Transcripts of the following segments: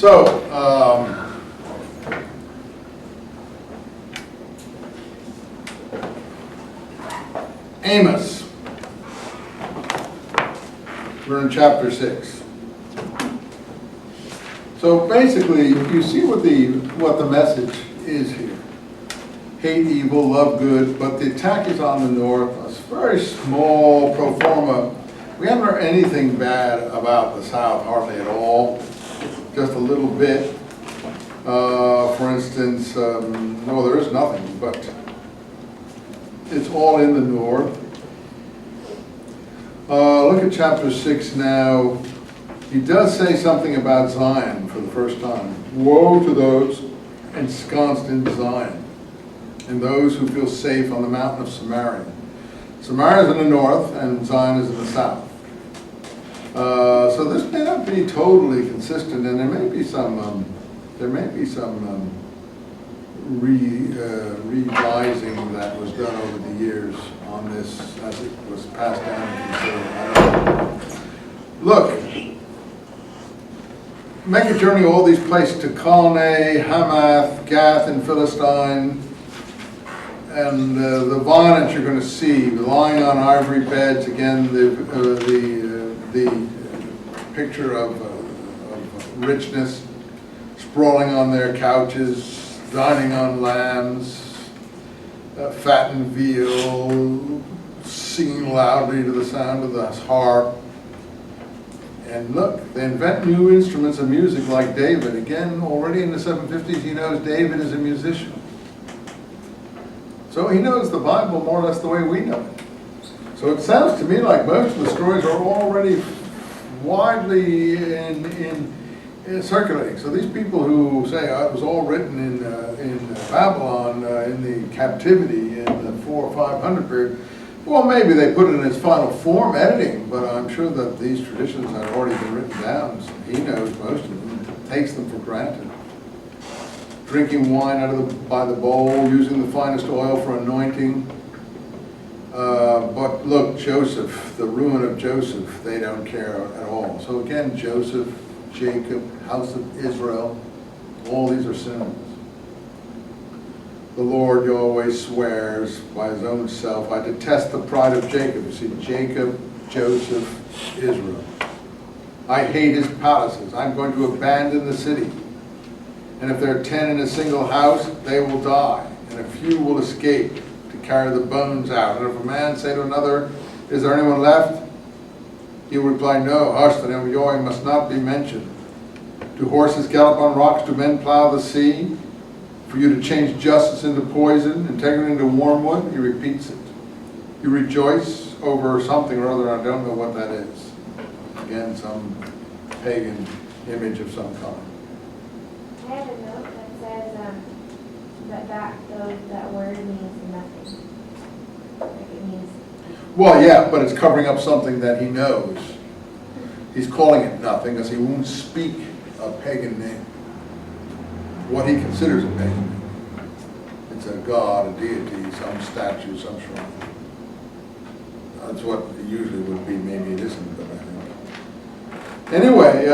So, Amos. We're in chapter 6. So basically, you see what the message is here. Hate evil, love good, but the attack is on the north. A very small pro forma. We haven't heard anything bad about the south, hardly at all. Just a little bit. For instance, no, there is nothing, but it's all in the north. Look at chapter 6 now. He does say something about Zion for the first time. Woe to those ensconced in Zion, and those who feel safe on the mountain of Samaria. Samaria is in the north, and Zion is in the south. So this may not be totally consistent, and there may be some revising that was done over the years on this as it was passed down. So I don't know. Look, make a journey all these places to Calneh, Hamath, Gath, and Philistine, and the varnets you're going to see lying on ivory beds. Again, the picture of richness, sprawling on their couches, dining on lambs, fattened veal, singing loudly to the sound of the harp. And look, they invent new instruments of music like David. Again, already in the 750s, he knows David is a musician. So he knows the Bible more or less the way we know it. So it sounds to me like most of the stories are already widely circulating. So these people who say it was all written in Babylon in the captivity in the 400 or 500 period, well, maybe they put it in its final form, editing, but I'm sure that these traditions had already been written down. So he knows most of them, takes them for granted. Drinking wine by the bowl, using the finest oil for anointing. But look, Joseph, the ruin of Joseph, they don't care at all. So again, Joseph, Jacob, house of Israel, all these are symbols. The Lord Yahweh swears by his own self, I detest the pride of Jacob. You see, Jacob, Joseph, Israel. I hate his palaces. I'm going to abandon the city. And if there are 10 in a single house, they will die, and a few will escape to carry the bones out. And if a man say to another, is there anyone left? He will reply, no, hush, the name of Yahweh must not be mentioned. Do horses gallop on rocks? Do men plow the sea? For you to change justice into poison, integrity into wormwood? He repeats it. You rejoice over something or other, I don't know what that is. Again, some pagan image of some kind. I have a note that says that word means nothing. Like it means. Well, yeah, but it's covering up something that he knows. He's calling it nothing because he won't speak a pagan name. What he considers a pagan name. It's a god, a deity, some statue, some shrine. That's what it usually would be. Maybe it isn't, but I think. Anyway,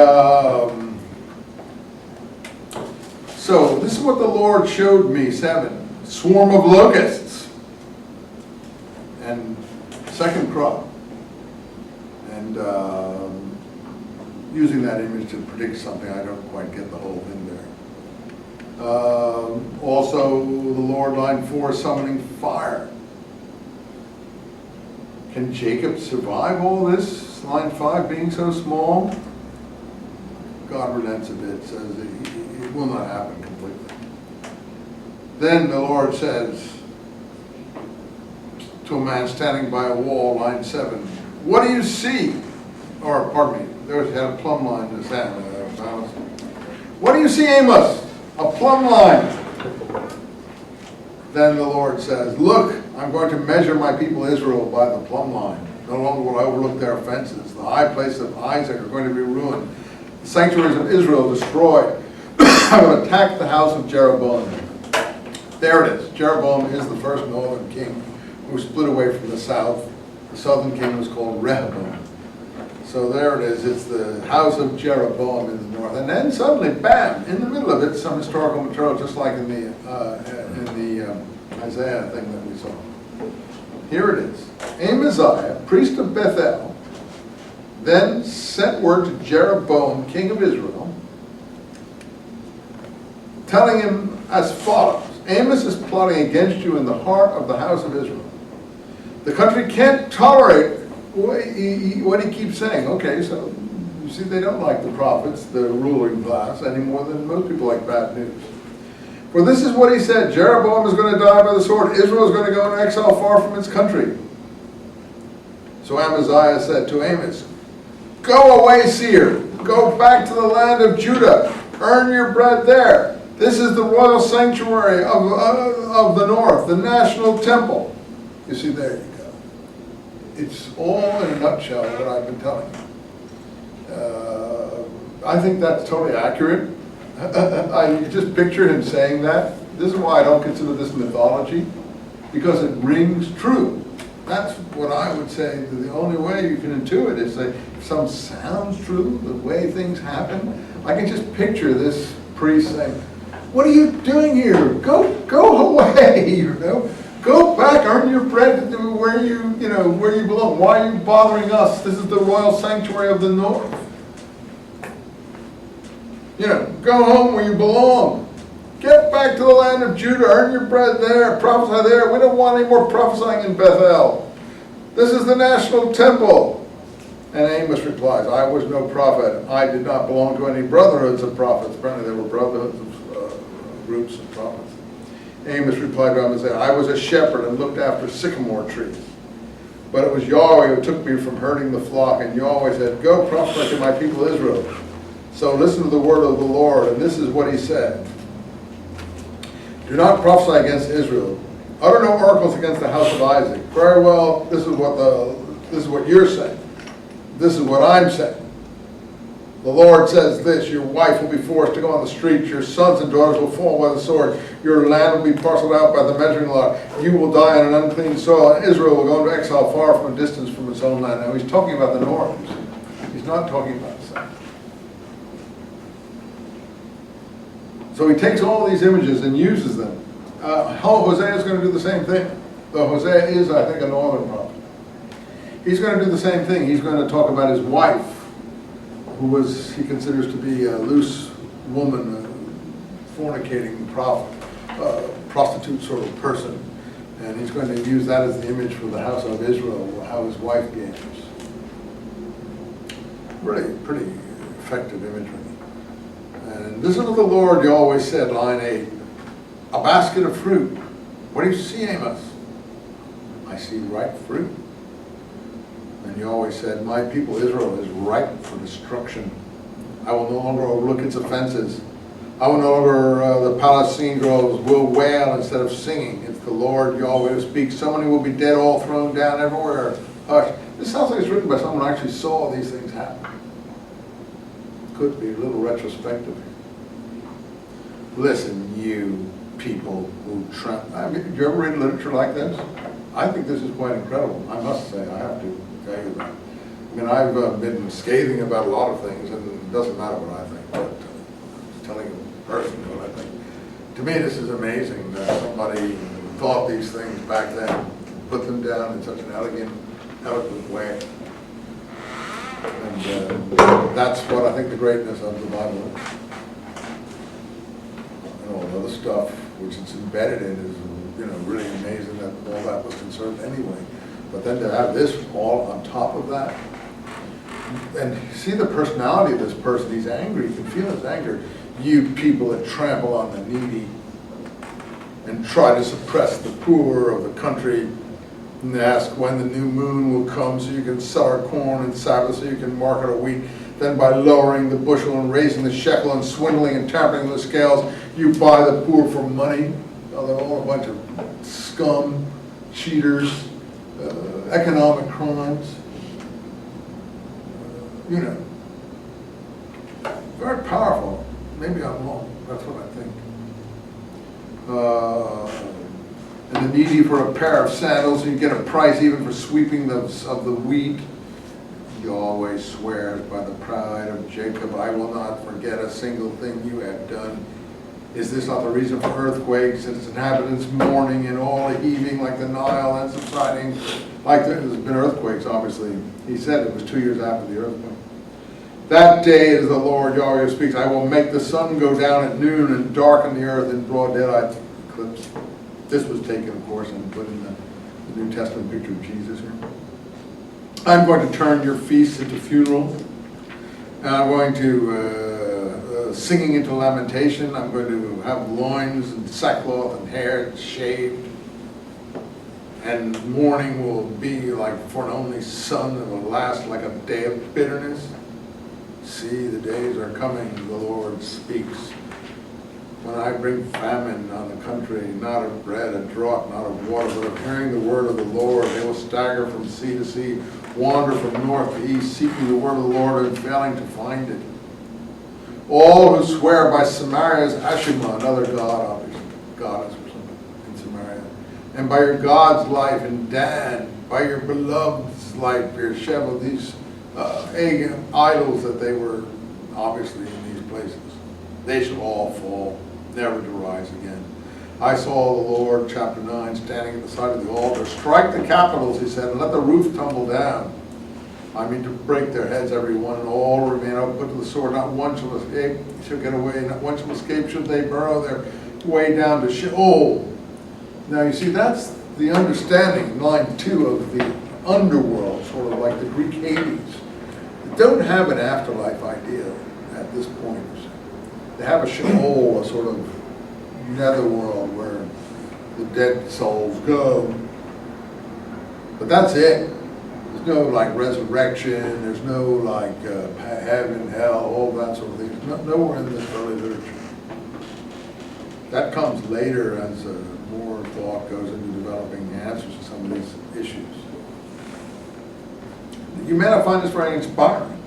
so this is what the Lord showed me, 7. Swarm of locusts. And second crop. And using that image to predict something, I don't quite get the whole thing there. Also, the Lord, line 4, summoning fire. Can Jacob survive all this? Line 5 being so small? God relents a bit, says it will not happen completely. Then the Lord says to a man standing by a wall, line 7, what do you see? Or, pardon me, there had a plumb line in the sand. What do you see, Amos? A plumb line. Then the Lord says, look, I'm going to measure my people Israel by the plumb line. No longer will I overlook their offenses. The high places of Isaac are going to be ruined. The sanctuaries of Israel destroyed. I will attack the house of Jeroboam. There it is. Jeroboam is the first northern king who split away from the south. The southern king was called Rehoboam. So there it is, it's the house of Jeroboam in the north. And then suddenly, bam, in the middle of it, some historical material, just like in the Isaiah thing that we saw. Here it is. Amaziah, priest of Bethel, then sent word to Jeroboam, king of Israel, telling him as follows: Amos is plotting against you in the heart of the house of Israel. The country can't tolerate what he keeps saying. Okay, so you see, they don't like the prophets, the ruling class, any more than most people like bad news. For this is what he said: Jeroboam is going to die by the sword. Israel is going to go into exile far from its country. So Amaziah said to Amos, go away, seer. Go back to the land of Judah. Earn your bread there. This is the royal sanctuary of the north, the national temple. You see, there you go. It's all in a nutshell what I've been telling you. I think that's totally accurate. I just picture him saying that. This is why I don't consider this mythology, because it rings true. That's what I would say. The only way you can intuit is say, if something sounds true, the way things happen. I can just picture this priest saying, what are you doing here? Go away, you know. Go back, earn your bread where you belong. Why are you bothering us? This is the royal sanctuary of the north. Go home where you belong. Get back to the land of Judah, earn your bread there, prophesy there. We don't want any more prophesying in Bethel. This is the national temple. And Amos replies, I was no prophet. I did not belong to any brotherhoods of prophets. Apparently there were brotherhoods of groups of prophets. Amos replied to him and said, I was a shepherd and looked after sycamore trees. But it was Yahweh who took me from herding the flock, and Yahweh said, go prophesy to my people Israel. So listen to the word of the Lord, and this is what he said. Do not prophesy against Israel. Utter no oracles against the house of Isaac. Very well, this is what you're saying. This is what I'm saying. The Lord says this: your wife will be forced to go on the streets, your sons and daughters will fall by the sword, your land will be parceled out by the measuring lot, you will die on an unclean soil, and Israel will go into exile far from a distance from its own land. Now he's talking about the north. He's not talking about the south. So he takes all these images and uses them. Hosea is going to do the same thing. Though Hosea is, I think, a northern prophet. He's going to do the same thing. He's going to talk about his wife, who he considers to be a loose woman, a fornicating prophet, prostitute sort of person. And he's going to use that as the image for the house of Israel, how his wife behaves. Really pretty effective imagery. And this is what the Lord Yahweh said, line 8. A basket of fruit. What do you see, Amos? I see ripe fruit. And Yahweh said, my people Israel is ripe for destruction. I will no longer overlook its offenses. I will no longer, the Palestine girls will wail instead of singing. It's the Lord Yahweh who speaks. So many will be dead, all thrown down everywhere. Hush. This sounds like it's written by someone who actually saw these things happen. Could be a little retrospective. Listen, you people who do you ever read literature like this? I think this is quite incredible. I must say, I have to tell you that. I mean, I've been scathing about a lot of things, and it doesn't matter what I think, but just telling a person what I think. To me, this is amazing that somebody thought these things back then, put them down in such an eloquent way. And that's what I think the greatness of the Bible is. And all the other stuff which it's embedded in is, really amazing that all that was conserved anyway. But then to have this all on top of that, and see the personality of this person. He's angry. You can feel his anger. You people that trample on the needy and try to suppress the poor of the country, and ask when the new moon will come so you can sell our corn and Sabbath so you can market our wheat. Then by lowering the bushel and raising the shekel and swindling and tampering with the scales, you buy the poor for money. Oh, they're all a bunch of scum, cheaters, economic crimes. Very powerful. Maybe I'm wrong. That's what I think. And the needy for a pair of sandals, and you get a price even for sweeping of the wheat. Yahweh swears by the pride of Jacob, I will not forget a single thing you have done. Is this not the reason for earthquakes and its inhabitants mourning and all heaving like the Nile and subsiding? Like there's been earthquakes, obviously. He said it was 2 years after the earthquake. That day, as the Lord Yahweh speaks, I will make the sun go down at noon and darken the earth in broad daylight eclipse. This was taken, of course, and put in the New Testament picture of Jesus here. I'm going to turn your feasts into funerals, and I'm going to singing into lamentation. I'm going to have loins and sackcloth and hair shaved, and mourning will be like for an only son, and will last like a day of bitterness. See, the days are coming, the Lord speaks, when I bring famine on the country, not of bread, a drought, not of water, but of hearing the word of the Lord. They will stagger from sea to sea, wander from north to east, seeking the word of the Lord and failing to find it. All who swear by Samaria's Eisenman, another god, obviously, goddess or something in Samaria, and by your God's life in Dan, by your beloved's life, Beersheba, these idols that they were obviously in these places, they shall all fall, never to rise again. I saw the Lord, chapter 9, standing at the side of the altar. Strike the capitals, he said, and let the roof tumble down. I mean to break their heads, every one, and all remain. I will put to the sword. Not one shall escape, shall get away. Not one shall escape. Should they burrow their way down to Sheol. Now you see, that's the understanding, line 2, of the underworld, sort of like the Greek Hades. They don't have an afterlife idea at this point. They have a Sheol, a sort of netherworld where the dead souls go. But that's it. There's no like resurrection, there's no like heaven, hell, all that sort of thing. Nowhere in this early literature. That comes later as more thought goes into developing answers to some of these issues. You may not find this very inspiring.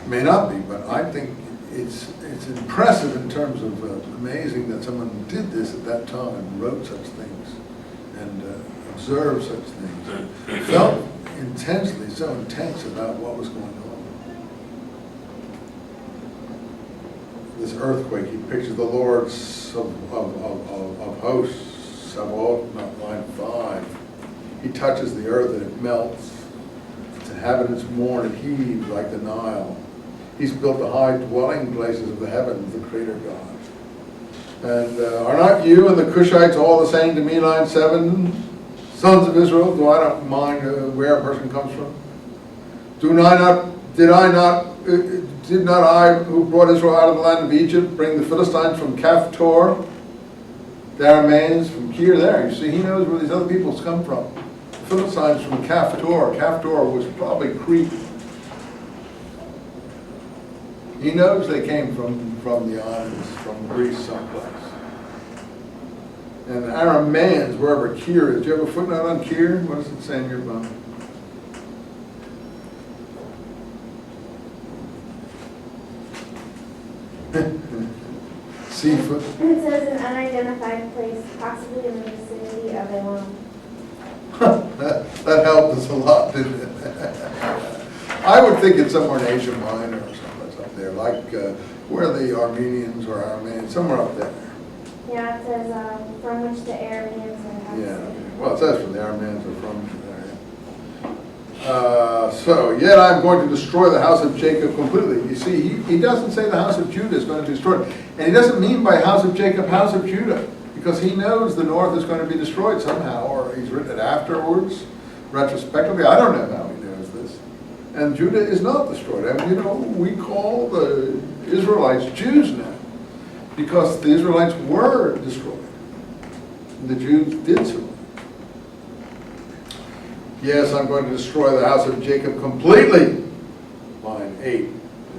It may not be, but I think it's impressive in terms of amazing that someone did this at that time and wrote such things and observed such things and felt intensely, so intense about what was going on. This earthquake, he pictures the Lord of hosts, Sabaoth, line 5. He touches the earth and it melts. Its inhabitants mourn and heave like the Nile. He's built the high dwelling places of the heavens, the Creator God. And are not you and the Cushites all the same to me, line 7? Sons of Israel, do I not mind where a person comes from? Did not I, who brought Israel out of the land of Egypt, bring the Philistines from Kaphtor, the Arameans from Kir? There, you see, he knows where these other peoples come from. The Philistines from Kaphtor. Kaphtor was probably Crete. He knows they came from the islands, from Greece someplace. And the Arameans, wherever Kir is. Do you have a footnote on Kir? What does it say in your book? Seafoot. It says an unidentified place, possibly in the vicinity of Elam. That helped us a lot, didn't it? I would think it's somewhere in Asia Minor or someplace up there, like where the Armenians or Armenians, somewhere up there. Yeah, it says from which the Arameans are. Yeah, well, it says from the Arameans are from there. So, yet I'm going to destroy the house of Jacob completely. You see, he doesn't say the house of Judah is going to be destroyed. And he doesn't mean by house of Jacob, house of Judah, because he knows the north is going to be destroyed somehow, or he's written it afterwards, retrospectively. I don't know how he knows this. And Judah is not destroyed. I mean, you know, we call the Israelites Jews now, because the Israelites were destroyed. The Jews did so. Yes, I'm going to destroy the house of Jacob completely. Line 8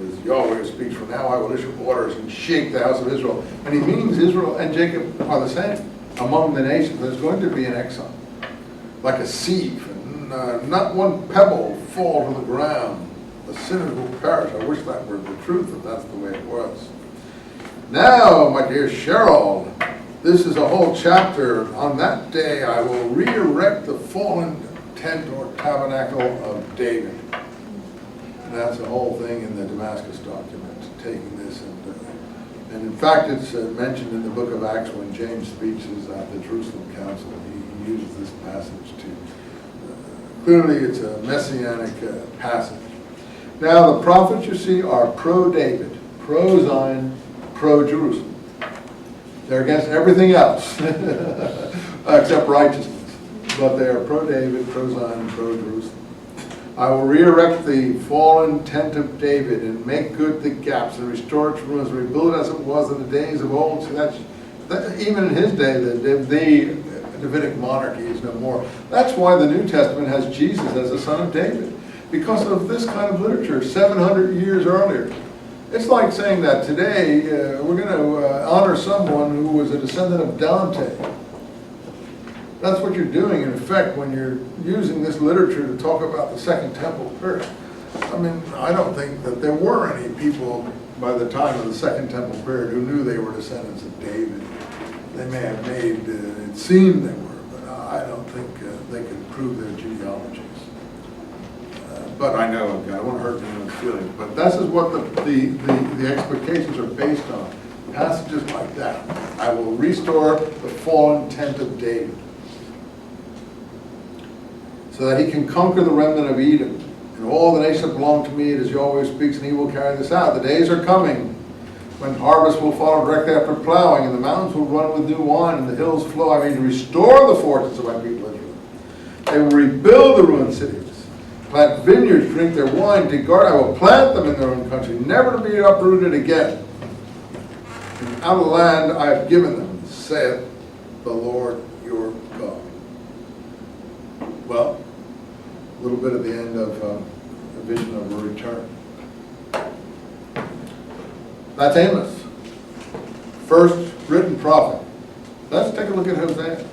is Yahweh who speaks, for now I will issue orders and shake the house of Israel. And he means Israel and Jacob are the same among the nations. There's going to be an exile, like a sieve, and not one pebble will fall to the ground. The sinners will perish. I wish that were the truth, if that's the way it was. Now, my dear Cheryl, this is a whole chapter. On that day I will re-erect the fallen tent or tabernacle of David. And that's the whole thing in the Damascus document, taking this and in fact it's mentioned in the book of Acts when James speaks at the Jerusalem Council. He uses this passage to, clearly it's a messianic passage. Now the prophets you see are pro-David, pro-Zion, pro-Jerusalem. They're against everything else except righteousness, but they are pro-David, pro-Zion, and pro-Jerusalem. I will re-erect the fallen tent of David and make good the gaps and restore its ruins, rebuild it as it was in the days of old. So even in his day, the Davidic monarchy is no more. That's why the New Testament has Jesus as the son of David, because of this kind of literature 700 years earlier. It's like saying that today we're going to honor someone who was a descendant of Dante. That's what you're doing, in effect, when you're using this literature to talk about the Second Temple period. I mean, I don't think that there were any people by the time of the Second Temple period who knew they were descendants of David. They may have made it seem they were, but I don't think they could prove their genealogies. But I know, I don't want to hurt anyone's feelings, but this is what the expectations are based on. Passages like that. I will restore the fallen tent of David, so that he can conquer the remnant of Edom. And all the nations that belong to me, as Yahweh speaks, and he will carry this out. The days are coming when harvest will follow directly after plowing, and the mountains will run with new wine, and the hills flow. I mean, to restore the fortunes of my people Israel. They will rebuild the ruined cities, plant vineyards, drink their wine, dig garden. I will plant them in their own country, never to be uprooted again. And out of the land I have given them, saith the Lord your God. Well, a little bit at the end of a vision of a return. That's Amos, first written prophet. Let's take a look at Hosea.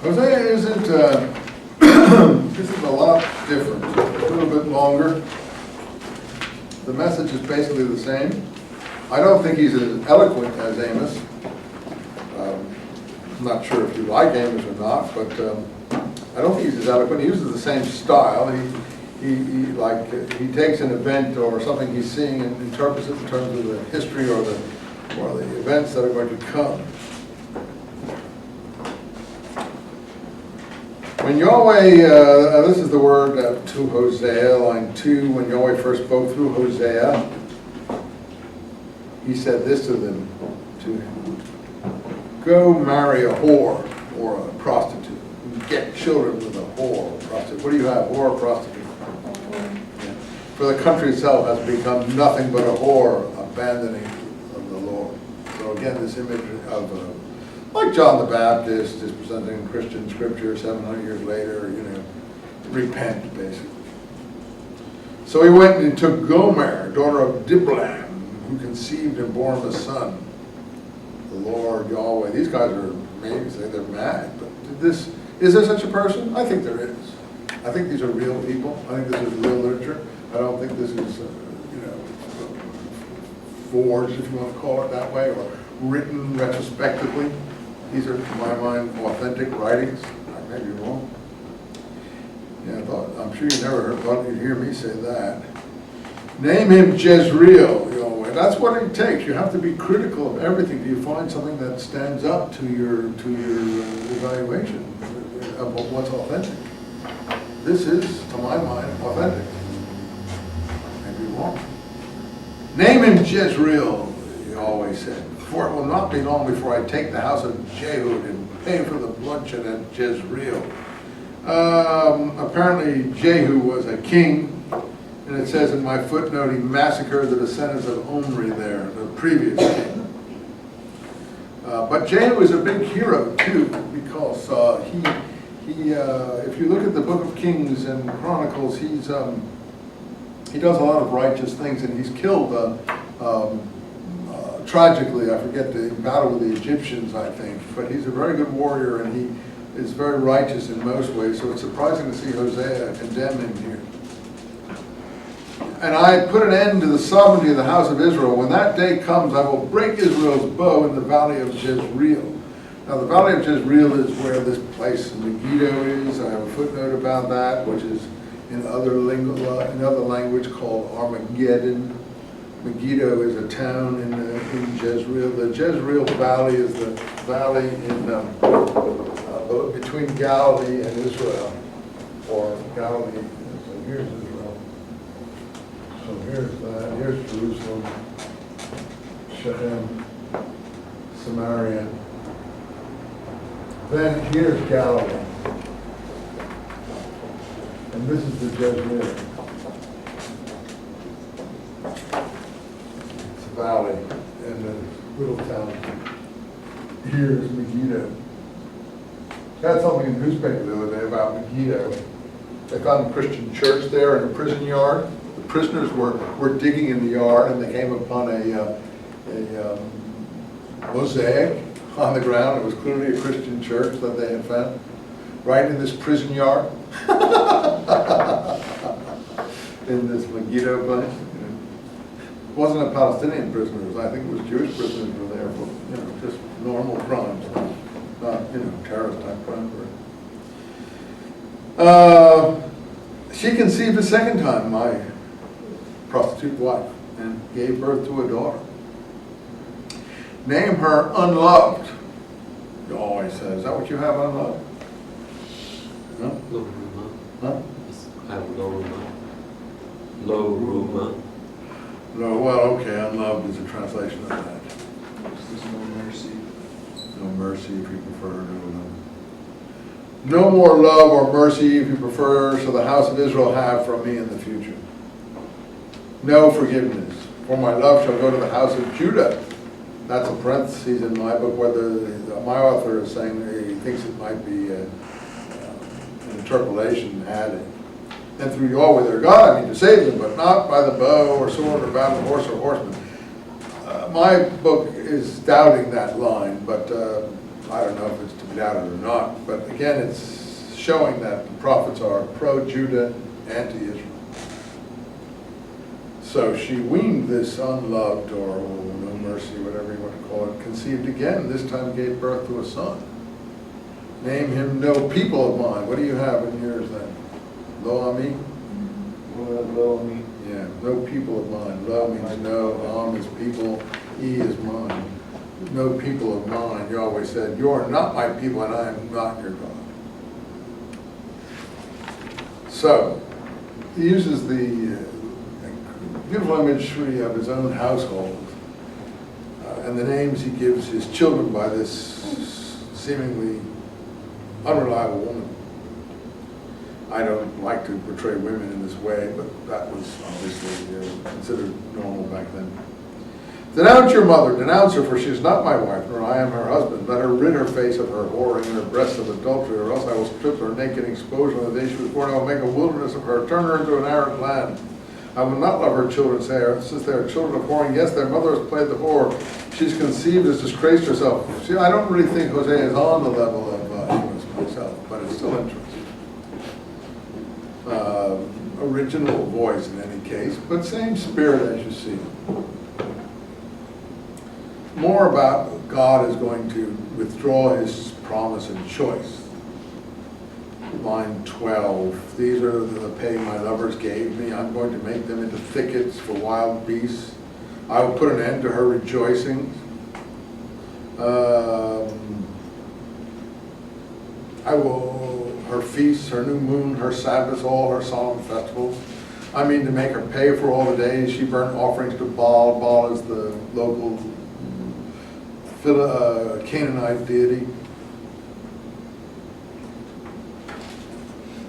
Hosea isn't a lot different, a little bit longer. The message is basically the same. I don't think he's as eloquent as Amos. I'm not sure if you like Amos or not, but I don't think he's as eloquent. He uses the same style. He takes an event or something he's seeing and interprets it in terms of the history or the events that are going to come. When Yahweh, this is the word to Hosea, line 2, when Yahweh first spoke through Hosea, he said this to him. Go marry a whore or a prostitute. Get children with a whore or a prostitute. What do you have, whore or prostitute? Yeah. For the country itself has become nothing but a whore, abandoning of the Lord. So again, this image of like John the Baptist is presenting Christian scripture 700 years later, repent, basically. So he went and took Gomer, daughter of Diblam, who conceived and bore him a son. The Lord Yahweh. These guys are, maybe say they're mad, but is there such a person? I think there is. I think these are real people. I think this is real literature. I don't think this is, forged, if you want to call it that way, or written retrospectively. These are, to my mind, authentic writings. I may be wrong. Yeah, I'm sure you never thought you'd hear me say that. Name him Jezreel, That's what it takes. You have to be critical of everything. Do you find something that stands up to your evaluation of what's authentic? This is, to my mind, authentic. I may be wrong. Name him Jezreel, he always said. For it will not be long before I take the house of Jehud and pay for the bloodshed at Jezreel. Apparently Jehu was a king, and it says in my footnote he massacred the descendants of Omri there, the previous king. But Jehu is a big hero too, because if you look at the Book of Kings and Chronicles, he does a lot of righteous things, and he's killed tragically, I forget, the battle with the Egyptians, I think, but he's a very good warrior, and he is very righteous in most ways, so it's surprising to see Hosea condemn him here. and I put an end to the sovereignty of the house of Israel. When that day comes, I will break Israel's bow in the valley of Jezreel. Now, the valley of Jezreel is where this place Megiddo is. I have a footnote about that, which is in other language called Armageddon. Megiddo is a town in Jezreel. The Jezreel Valley is the valley in between Galilee and Israel, or Galilee. So here's Israel. So here's that. Here's Jerusalem, Shechem, Samaria. Then here's Galilee. And this is the Jezreel. It's a valley and a little town. Here's Megiddo. Had something in the newspaper the other day about Megiddo. They found a Christian church there in a prison yard. The prisoners were digging in the yard, and they came upon a mosaic on the ground. It was clearly a Christian church that they had found right in this prison yard. In this Megiddo place. It wasn't a Palestinian prisoners. I think it was Jewish prisoners who were there for, just normal crimes, not, terrorist type crimes. She conceived a second time, my prostitute wife, and gave birth to a daughter. Name her Unloved. You always say, is that what you have, Unloved? No? Lo-Ruma. Huh? I have Lo-Ruma. Lo-Ruma. No, well, okay, Unloved is a translation of that. There's no mercy. No mercy if you prefer, no more love or mercy if you prefer, shall the house of Israel have from me in the future. No forgiveness, for my love shall go to the house of Judah. That's a parenthesis in my book, whether my author is saying he thinks it might be an interpolation added. And through Yahweh their God, I mean to save them, but not by the bow or sword or battle horse or horseman. My book is doubting that line, but I don't know if it's to be doubted or not. But again, it's showing that the prophets are pro-Judah, anti-Israel. So she weaned this unloved, or no mercy, whatever you want to call it, conceived again, this time gave birth to a son. Name him No People of Mine. What do you have in yours then? Lo Ami? Lo Ami. Yeah, no people of mine. Lo means no, Am is people, E is mine. No people of mine. Yahweh said, you are not my people and I am not your God. So, he uses the beautiful imagery of his own household and the names he gives his children by this seemingly unreliable woman. I don't like to portray women in this way, but that was obviously considered normal back then. Denounce your mother, denounce her, for she is not my wife, nor I am her husband. Let her rid her face of her whoring and her breasts of adultery, or else I will strip her naked exposure on the day she was born. I will make a wilderness of her, turn her into an arid land. I will not love her children, since they are children of whoring. Yes, their mother has played the whore. She's conceived, has disgraced herself. See, I don't really think Hosea is on the level of Amos myself, but it's still interesting. Original voice in any case, but same spirit as you see. More about God is going to withdraw his promise and choice. Line 12, these are the pay my lovers gave me. I'm going to make them into thickets for wild beasts. I will put an end to her rejoicings. I will, her feasts, her new moon, her Sabbaths, all her solemn festivals. I mean to make her pay for all the days she burnt offerings to Baal. Baal is the local Canaanite deity.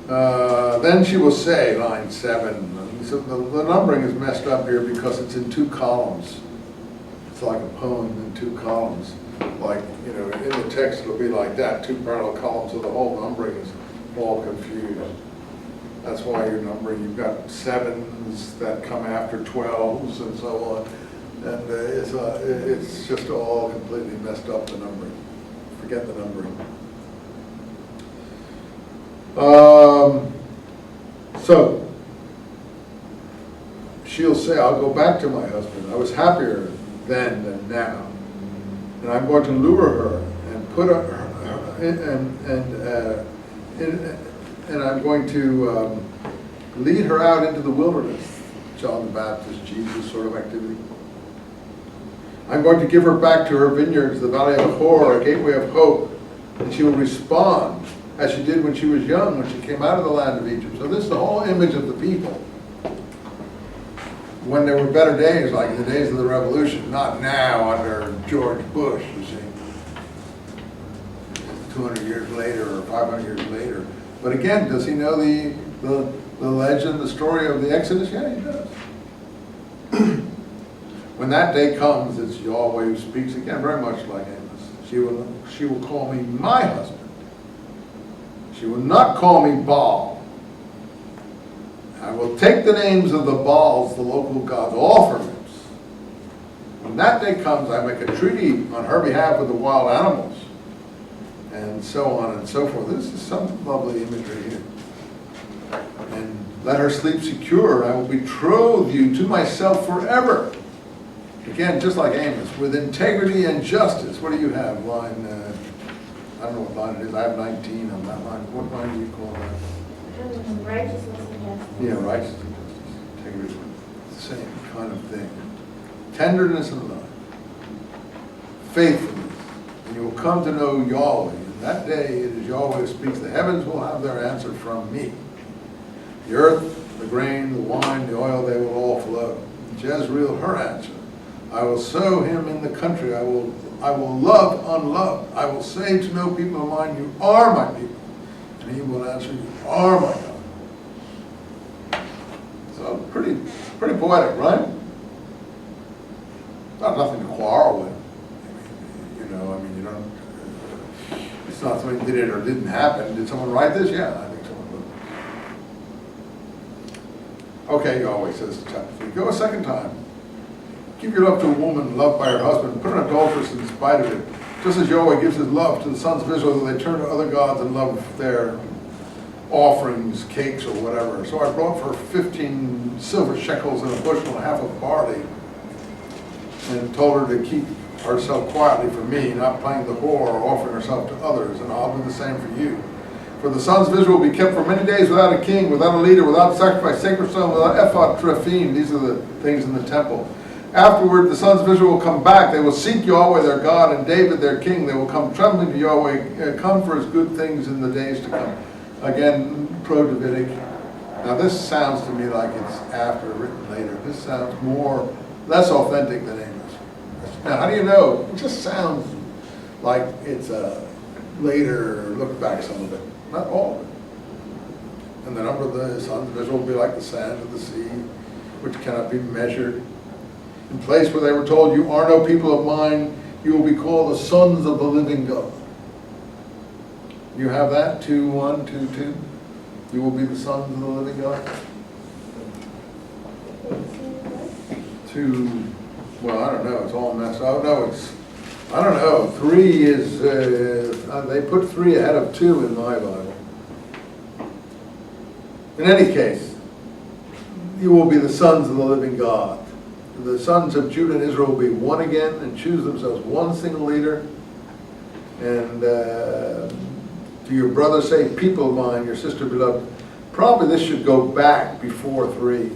Then she will say, line 7, so the numbering is messed up here because it's in 2 columns. It's like a poem in 2 columns. Like, in the text it'll be like that, 2 parallel columns, so the whole numbering is all confused. That's why you're numbering, you've got 7s that come after 12s and so on. And it's just all completely messed up, the numbering. Forget the numbering. So, say, I'll go back to my husband. I was happier then than now. And I'm going to lure her and put her and I'm going to lead her out into the wilderness. John the Baptist, Jesus sort of activity. I'm going to give her back to her vineyards, the valley of Hor, a gateway of hope, and she will respond as she did when she was young, when she came out of the land of Egypt. So this is the whole image of the people. When there were better days, like in the days of the Revolution, not now under George Bush, you see, 200 years later or 500 years later. But again, does he know the legend, the story of the Exodus? Yeah, he does. When that day comes, it's Yahweh who speaks again, very much like Amos. She will call me my husband. She will not call me Baal. I will take the names of the Baals, the local gods, off her lips. When that day comes, I make a treaty on her behalf with the wild animals, and so on and so forth. This is some lovely imagery here. And let her sleep secure. I will betroth you to myself forever. Again, just like Amos, with integrity and justice. What do you have? Line, I don't know what line it is. I have 19 on that line. What line do you call that? Righteousness and justice. Yeah, righteousness and justice. Integrity. Same kind of thing. Tenderness and love. Faithfulness. And you will come to know Yahweh. And that day it is Yahweh who speaks. The heavens will have their answer from me. The earth, the grain, the wine, the oil, they will all flow. Jezreel, her answer. I will sow him in the country. I will love unloved. I will say to no people of mine, you are my people. And he will answer, you are my God. So pretty poetic, right? Nothing to quarrel with. You don't, it's not somebody did it or didn't happen. Did someone write this? Yeah, I think someone would. Okay, Yahweh says in chapter 3, go a second time. Give your love to a woman loved by her husband. Put an adulteress in spite of it. Just as Yahweh gives his love to the sons of Israel, that they turn to other gods and love their offerings, cakes, or whatever. So I brought for 15 silver shekels and a bushel and a half of barley, and told her to keep herself quietly for me, not playing the whore or offering herself to others, and I'll do the same for you. For the sons of Israel will be kept for many days without a king, without a leader, without sacrifice, sacred stone, without ephod, teraphim. These are the things in the temple. Afterward, the sons of Israel will come back. They will seek Yahweh their God and David their king. They will come trembling to Yahweh, come for his good things in the days to come. Again, pro-Davidic. Now this sounds to me like it's after, written later. This sounds less authentic than Amos. Now how do you know? It just sounds like it's a later look back some of it. Not all of it. And the number of the sons of Israel will be like the sand of the sea, which cannot be measured. In place where they were told, you are no people of mine, you will be called the sons of the living God. You have that? 2:1, 2:2. You will be the sons of the living God. 2, well, I don't know. It's all messed up. No, I don't know. 3 is, they put 3 ahead of 2 in my Bible. In any case, you will be the sons of the living God. The sons of Judah and Israel will be one again and choose themselves one single leader. And to your brother say, people of mine, your sister beloved. Probably this should go back before 3.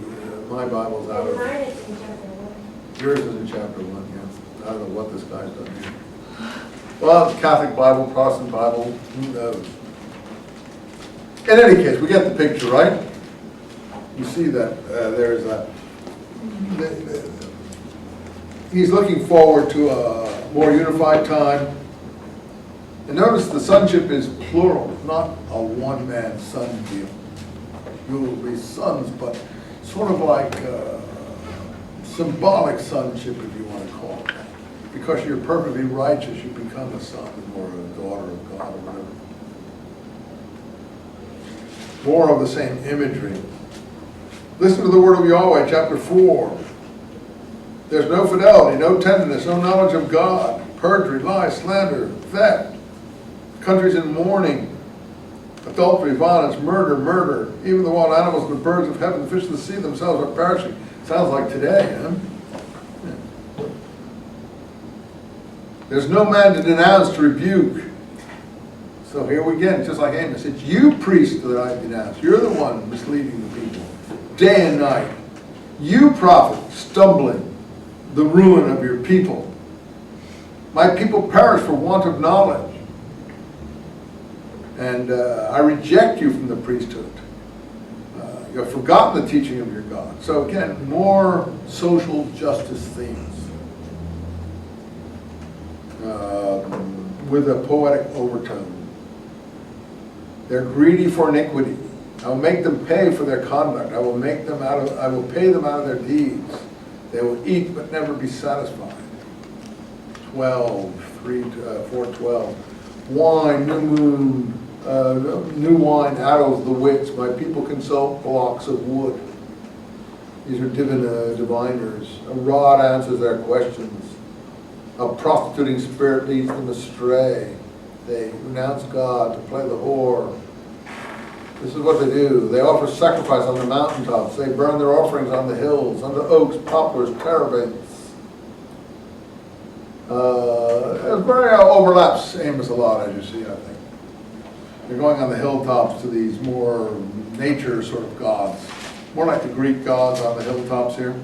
My Bible's out of Mine is in chapter 1. Yours is in chapter 1, yeah. I don't know what this guy's done here. Well, it's Catholic Bible, Protestant Bible, who knows? In any case, we get the picture, right? You see that there's a... He's looking forward to a more unified time. And notice the sonship is plural, not a one-man son deal. You will be sons, but sort of like symbolic sonship, if you want to call it that. Because you're perfectly righteous, you become a son or a daughter of God or whatever. More of the same imagery. Listen to the word of Yahweh, chapter 4. There's no fidelity, no tenderness, no knowledge of God, perjury, lie, slander, theft, countries in mourning, adultery, violence, murder. Even the wild animals and the birds of heaven, the fish of the sea themselves are perishing. Sounds like today, huh? Yeah. There's no man to denounce, to rebuke. So here we get, just like Amos, it's you, priest, that I denounce. You're the one misleading the people, day and night. You, prophet, stumbling the ruin of your people. My people perish for want of knowledge. And I reject you from the priesthood. You have forgotten the teaching of your God. So again, more social justice themes. With a poetic overtone. They're greedy for iniquity. I will make them pay for their conduct. I will pay them out of their deeds. They will eat but never be satisfied. 4:12. Wine, new moon, new wine addles the wits. My people consult blocks of wood. These are diviners. A rod answers their questions. A prostituting spirit leads them astray. They renounce God to play the whore. This is what they do. They offer sacrifice on the mountaintops. They burn their offerings on the hills, under oaks, poplars, terebinths. It very overlaps Amos a lot, as you see, I think. They're going on the hilltops to these more nature sort of gods. More like the Greek gods on the hilltops here.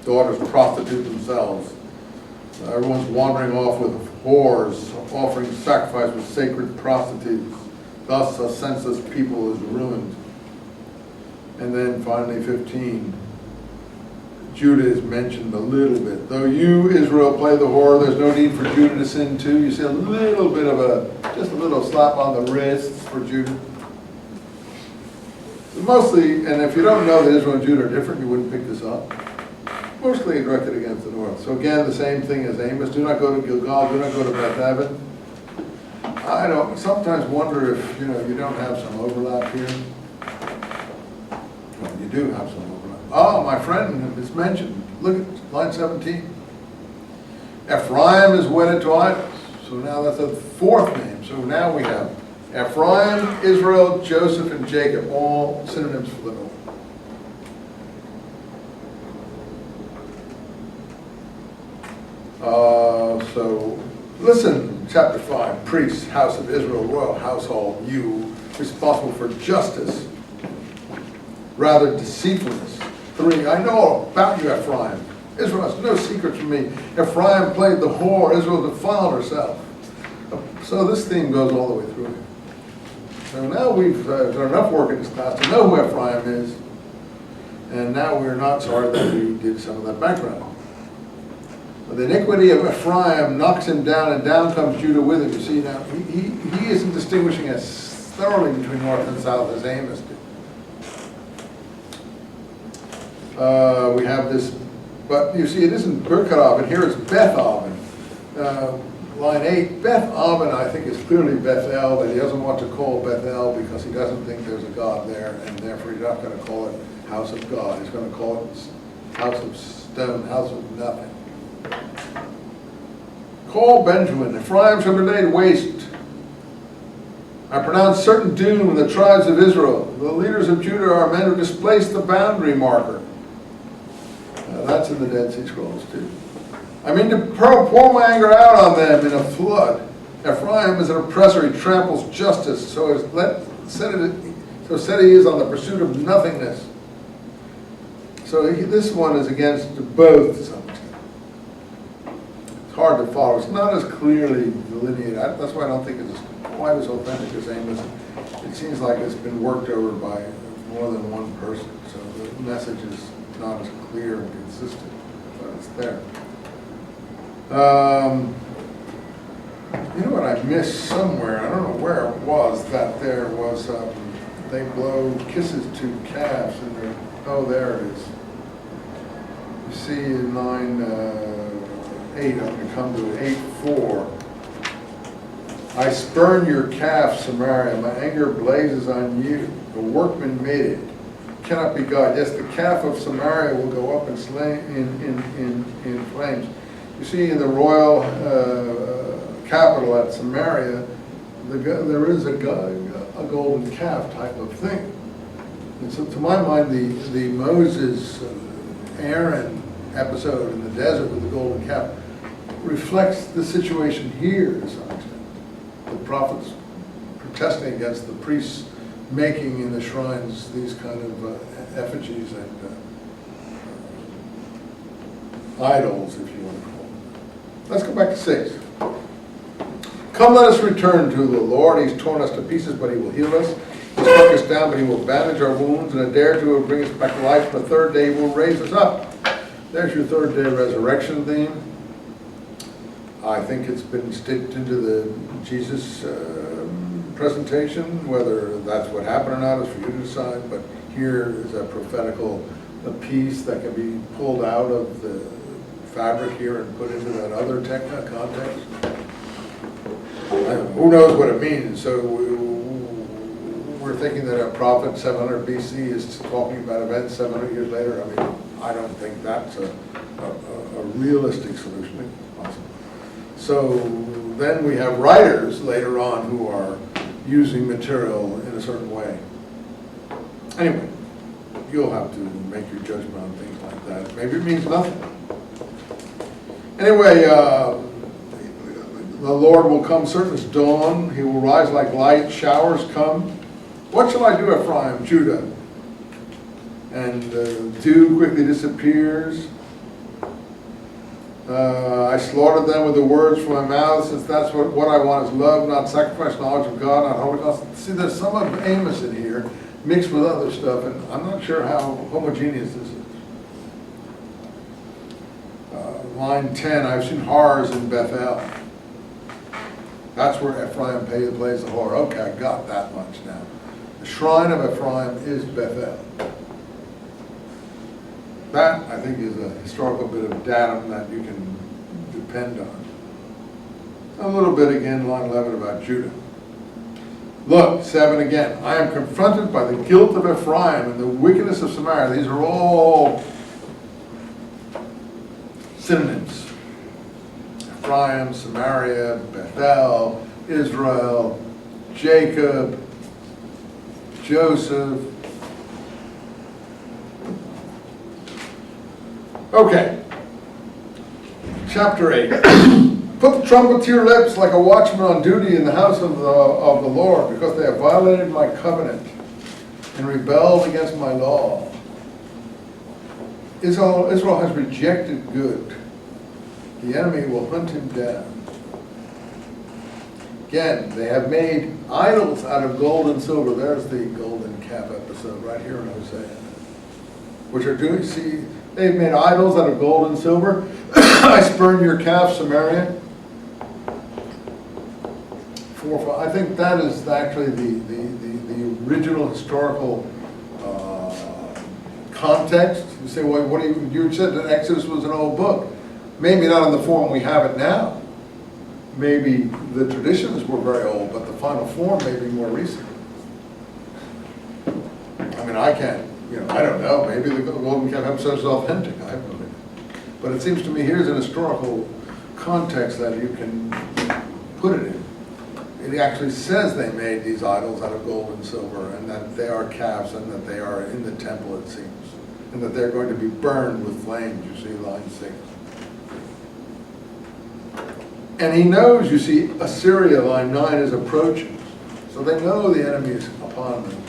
Daughters prostitute themselves. Everyone's wandering off with whores, offering sacrifice with sacred prostitutes. Thus a senseless people is ruined. And then finally 15. Judah is mentioned a little bit. Though you, Israel, play the whore, there's no need for Judah to sin too. You see a little bit of just a little slap on the wrists for Judah. Mostly, and if you don't know that Israel and Judah are different, you wouldn't pick this up. Mostly directed against the north. So again, the same thing as Amos. Do not go to Gilgal, do not go to Beth Aven. I don't sometimes wonder if you don't have some overlap here. Well, you do have some overlap. Oh, my friend is mentioned. Look at line 17. Ephraim is wedded to idols. So now that's a fourth name. So now we have Ephraim, Israel, Joseph, and Jacob, all synonyms for the north. So listen, chapter 5, priests, house of Israel, royal household, you responsible for justice, rather deceitfulness. 3, I know about you, Ephraim. Israel has no secret from me. Ephraim played the whore, Israel defiled herself. So this theme goes all the way through. So now we've done enough work in this class to know who Ephraim is, and now we're not sorry that we did some of that background. The iniquity of Ephraim knocks him down, and down comes Judah with him. You see, now he isn't distinguishing as thoroughly between north and south as Amos did. We have this, but you see, it isn't Birkat-Aven. Here it's Beth-Aven. Line 8, Beth-Aven, I think, is clearly Bethel, but he doesn't want to call Bethel because he doesn't think there's a God there, and therefore he's not going to call it house of God. He's going to call it house of stone, house of nothing. Call Benjamin, Ephraim shall be laid waste. I pronounce certain doom in the tribes of Israel. The leaders of Judah are men who displace the boundary marker. That's in the Dead Sea Scrolls too. I mean to pour my anger out on them in a flood. Ephraim is an oppressor, he tramples justice, so said he is on the pursuit of nothingness. So this one is against both to some extent. It's hard to follow. It's not as clearly delineated. That's why I don't think it's quite as authentic as Amos. It seems like it's been worked over by more than one person, so the message is not as clear and consistent, but it's there. You know what I missed somewhere? I don't know where it was that there was. They blow kisses to calves, and oh, there it is. You see in line 8. I'm going to come to it. 8:4. I spurn your calf, Samaria. My anger blazes on you. The workman made it. Cannot be God. Yes, the calf of Samaria will go up in flames. You see, in the royal capital at Samaria, there is a golden calf type of thing. And so, to my mind, the Moses Aaron episode in the desert with the golden calf reflects the situation here to some extent. The prophets protesting against the priests making in the shrines these kind of effigies and idols, if you want to call them. Let's go back to 6. Come, let us return to the Lord. He's torn us to pieces, but he will heal us. He struck us down, but he will bandage our wounds. And a day or two will bring us back to life. The third day will raise us up. There's your third day resurrection theme. I think it's been stitched into the Jesus presentation. Whether that's what happened or not is for you to decide. But here is a prophetical piece that can be pulled out of the fabric here and put into that other context. Who knows what it means? So we're thinking that a prophet 700 BC is talking about events 700 years later. I mean, I don't think that's a realistic solution. It's possible. So then we have writers later on who are using material in a certain way. Anyway, you'll have to make your judgment on things like that. Maybe it means nothing. Anyway, the Lord will come certain as dawn. He will rise like light. Showers come. What shall I do, Ephraim, Judah? And dew quickly disappears. I slaughtered them with the words from my mouth, since that's what I want is love, not sacrifice, knowledge of God, not Holocaust. See, there's some of Amos in here mixed with other stuff, and I'm not sure how homogeneous this is. Line 10, I've seen horrors in Bethel. That's where Ephraim plays the horror. Okay, I got that much now. The shrine of Ephraim is Bethel. That, I think, is a historical bit of datum that you can depend on. A little bit again, line 11, about Judah. Look, 7 again. I am confronted by the guilt of Ephraim and the wickedness of Samaria. These are all synonyms. Ephraim, Samaria, Bethel, Israel, Jacob, Joseph. Okay. Chapter 8. Put the trumpet to your lips like a watchman on duty in the house of the Lord, because they have violated my covenant and rebelled against my law. Israel has rejected good. The enemy will hunt him down. Again, they have made idols out of gold and silver. There's the golden calf episode right here in Hosea. Which are doing, see, they've made idols out of gold and silver. I spurn your calf, Samaria. 4, 5. I think that is actually the original historical context. You say, well, what do you said that Exodus was an old book. Maybe not in the form we have it now. Maybe the traditions were very old, but the final form may be more recent. I mean, I can't, I don't know. Maybe the golden calf episode is authentic. I have no idea. But it seems to me here's an historical context that you can put it in. It actually says they made these idols out of gold and silver, and that they are calves, and that they are in the temple, it seems, and that they're going to be burned with flames. You see, line 6. And he knows, you see, Assyria, line 9, is approaching. So they know the enemy is upon them.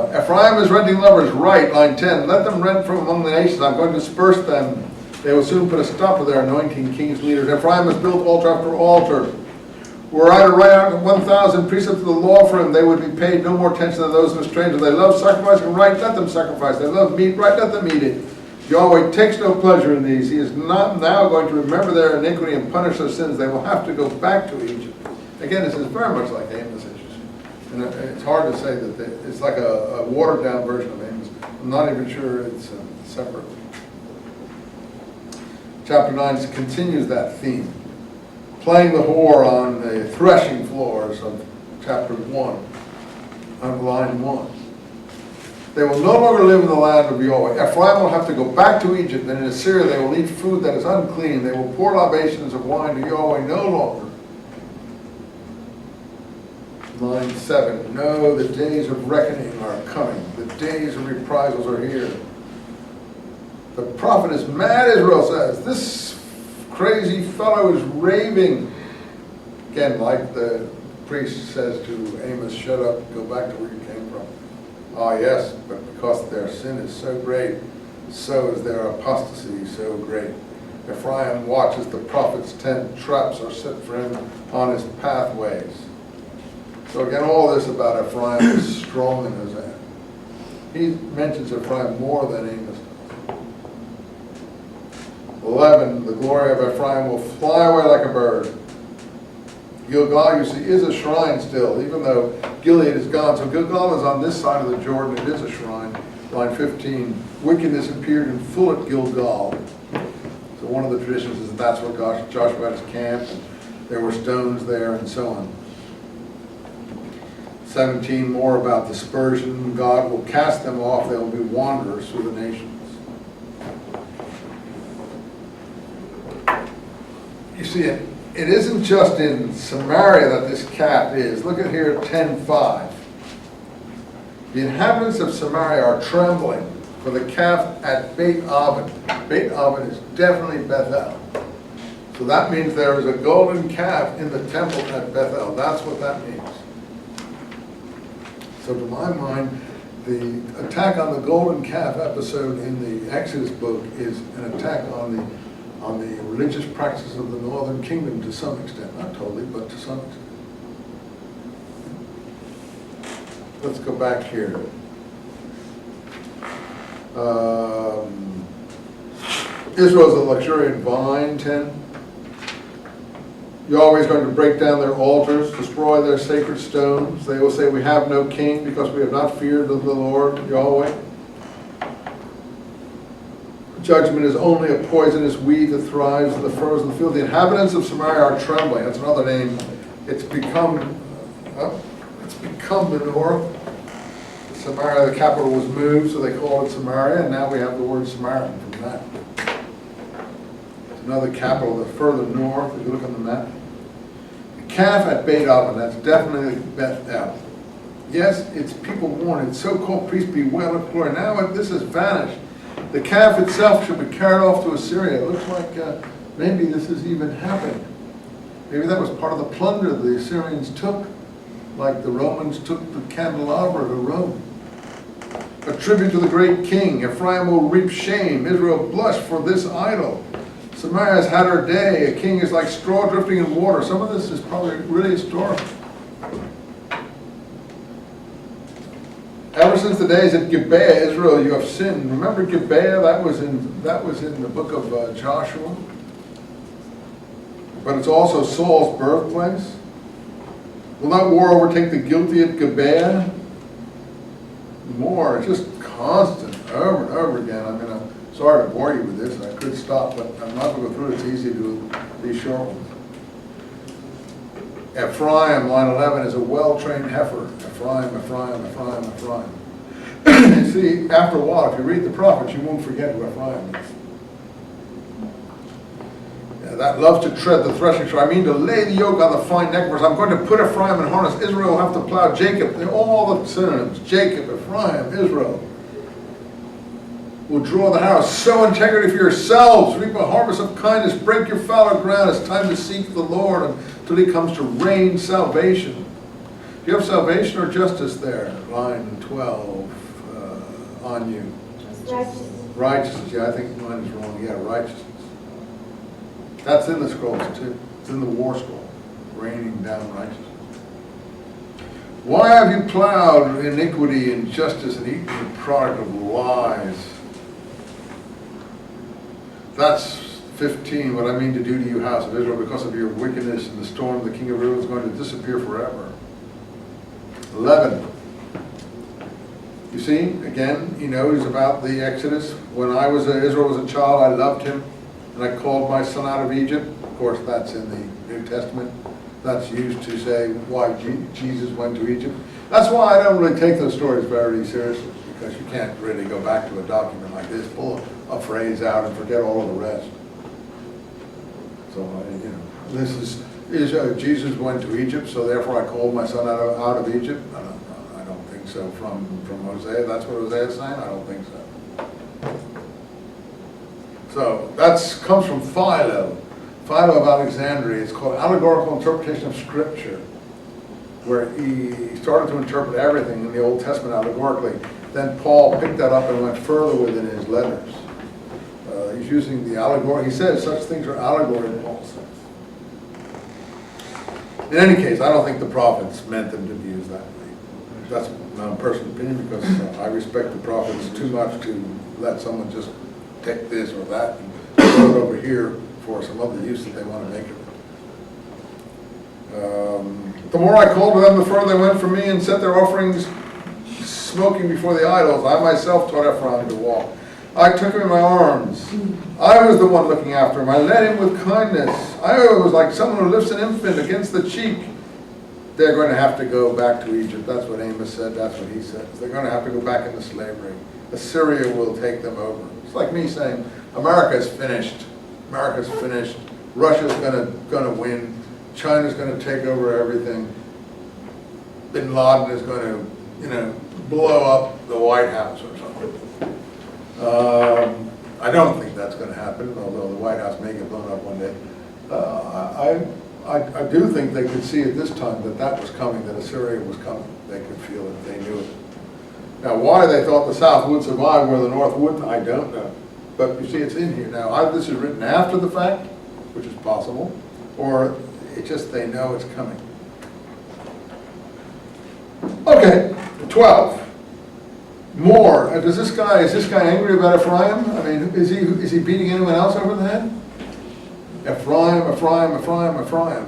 Ephraim is renting lovers, right, line 10. Let them rent from among the nations. I'm going to disperse them. They will soon put a stop to their anointing kings, leaders. Ephraim has built altar after altar. Were I to write out 1,000 precepts of the law for him, they would be paid no more attention than those of a stranger. They love sacrificing, right, let them sacrifice. They love meat, right, let them eat it. Yahweh takes no pleasure in these. He is not now going to remember their iniquity and punish their sins. They will have to go back to Egypt. Again, this is very much like Amos, and it's hard to say that it's like a watered-down version of Amos. I'm not even sure it's separate. Chapter 9 continues that theme, playing the whore on the threshing floors of chapter 1, on line 1. They will no longer live in the land of Yahweh. Ephraim will have to go back to Egypt, and in Assyria they will eat food that is unclean. They will pour libations of wine to Yahweh no longer. 9:7. No, the days of reckoning are coming. The days of reprisals are here. The prophet is mad, Israel says. This crazy fellow is raving. Again, like the priest says to Amos, shut up, go back to where you came from. Ah, yes, but because their sin is so great, so is their apostasy so great. Ephraim watches the prophet's tent, traps are set for him on his pathways. So again, all this about Ephraim is strong in Hosea. He mentions Ephraim more than Amos does. 11, the glory of Ephraim will fly away like a bird. Gilgal, you see, is a shrine still, even though Gilead is gone. So Gilgal is on this side of the Jordan. It is a shrine. Line 15, wickedness appeared in full at Gilgal. So one of the traditions is that's where Joshua had his camp, and there were stones there, and so on. 17, more about dispersion. God will cast them off. They will be wanderers through the nations. You see, it isn't just in Samaria that this calf is. Look at here, 10:5. The inhabitants of Samaria are trembling for the calf at Beit Aven. Beit Aven is definitely Bethel. So that means there is a golden calf in the temple at Bethel. That's what that means. So to my mind, the attack on the golden calf episode in the Exodus book is an attack on the religious practices of the northern kingdom to some extent. Not totally, but to some extent. Let's go back here. Israel is a luxuriant vine, 10. Yahweh is going to break down their altars, destroy their sacred stones. They will say, we have no king because we have not feared the Lord, Yahweh. Judgment is only a poisonous weed that thrives in the furrows of the field. The inhabitants of Samaria are trembling. That's another name. It's become the north. Samaria, the capital, was moved, so they call it Samaria, and now we have the word Samaritan from that. It's another capital, the further north, if you look on the map. The calf at Beit Aven, that's definitely Bethel. Yes, it's people worn. It's so-called priests bewail of glory. Now this has vanished. The calf itself should be carried off to Assyria. It looks like maybe this has even happened. Maybe that was part of the plunder the Assyrians took, like the Romans took the candelabra to Rome. A tribute to the great king. Ephraim will reap shame. Israel blush for this idol. Samaria has had her day. A king is like straw drifting in water. Some of this is probably really historical. Ever since the days at Gibeah, Israel, you have sinned. Remember Gibeah? That was in the book of Joshua. But it's also Saul's birthplace. Will that war overtake the guilty at Gibeah? More, just constant, over and over again. I mean, I'm sorry to bore you with this. I could stop, but I'm not going to go through it. It's easy to do these short ones. Ephraim, line 11, is a well-trained heifer. Ephraim, Ephraim, Ephraim, Ephraim. You see, after a while, if you read the prophets, you won't forget who Ephraim is. Yeah, that loves to tread the threshing floor. I mean, to lay the yoke on the fine neck. I'm going to put Ephraim in harness. Israel will have to plow Jacob. They're all the synonyms. Jacob, Ephraim, Israel. Will draw the house. Sow integrity for yourselves. Reap a harvest of kindness. Break your fallow ground. It's time to seek the Lord until he comes to rain salvation. Do you have salvation or justice there? Line 12 on you. Righteousness. Righteousness. Yeah, I think mine is wrong. Yeah, righteousness. That's in the scrolls too. It's in the war scroll. Raining down righteousness. Why have you plowed iniquity and justice and eaten the product of lies? That's 15, what I mean to do to you, house of Israel, because of your wickedness and the storm, the king of Israel is going to disappear forever. 11. You see, again, he knows about the Exodus. When Israel was a child, I loved him, and I called my son out of Egypt. Of course, that's in the New Testament. That's used to say why Jesus went to Egypt. That's why I don't really take those stories very seriously, because you can't really go back to a document like this, pull a phrase out and forget all of the rest. So, this is Is Jesus went to Egypt, so therefore I called my son out of Egypt? I don't think so. From Hosea, that's what Hosea's saying? I don't think so. So that's comes from Philo. Philo of Alexandria. It's called Allegorical Interpretation of Scripture, where he started to interpret everything in the Old Testament allegorically. Then Paul picked that up and went further with it in his letters. He's using the allegory. He says such things are allegory, Paul says. In any case, I don't think the prophets meant them to be used that way. That's my own personal opinion, because I respect the prophets too much to let someone just take this or that and throw it over here for some other use that they want to make of it. The more I called to them, the further they went from me and set their offerings smoking before the idols. I myself taught Ephraim to walk. I took him in my arms. I was the one looking after him. I led him with kindness. I was like someone who lifts an infant against the cheek. They're going to have to go back to Egypt. That's what Amos said. That's what he says. They're going to have to go back into slavery. Assyria will take them over. It's like me saying, America's finished. America's finished. Russia's going to win. China's going to take over everything. Bin Laden is going to, blow up the White House or something. I don't think that's going to happen, although the White House may get blown up one day. I do think they could see at this time that was coming, that Assyria was coming. They could feel it, they knew it. Now, why they thought the South would survive where the North wouldn't, I don't know. But you see, it's in here. Now, this is written after the fact, which is possible, or it's just they know it's coming. Okay, 12. More. Is this guy angry about Ephraim? I mean, is he beating anyone else over the head? Ephraim, Ephraim, Ephraim, Ephraim.